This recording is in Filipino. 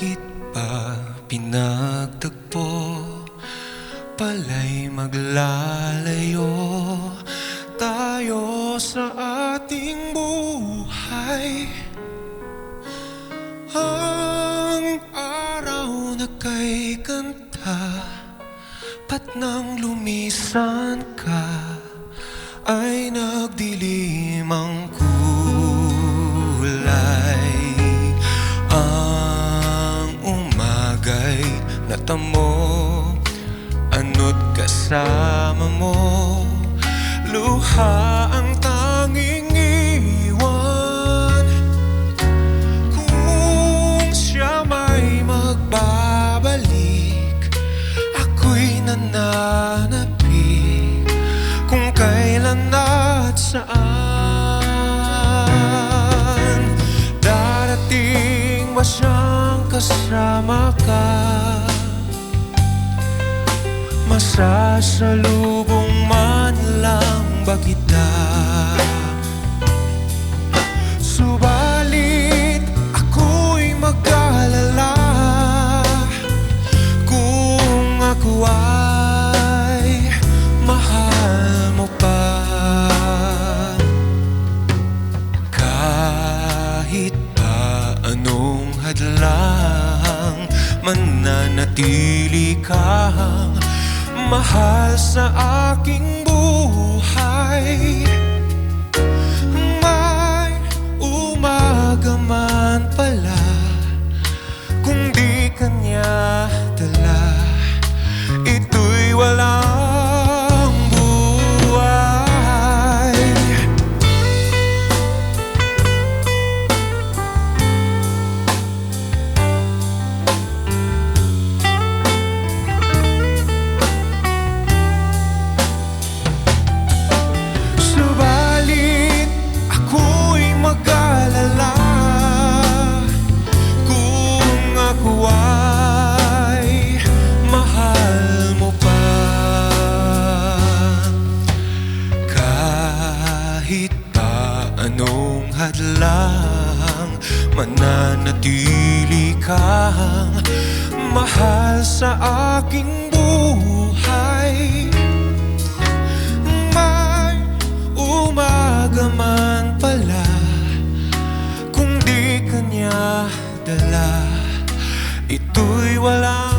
Bakit pa pinagtagpo? Pala'y maglalayo tayo sa ating buhay. Ang araw na kay kanta, pat nang lumisan ka, ay nagdilim ang kulay. Ang umaga'y natamo, ano't kasama mo, luha ang tanging iwan. Kung siya may magbabalik, ako'y nananapik kung kailan at saan. Darating ba siyang kasama ka? Masasalubong man lang ba kita? Subalit ako'y mag-alala kung ako ay mahal mo pa. Kahit pa anong hadlang, mananatili kang mahal sa aking buhay. May umaga man pala, kung di kanya dala, ito'y walang buhay. Kahit pa anong hadlang, mananatili kang mahal sa aking buhay. May umaga man pala, kung di kanya dala, ito'y walang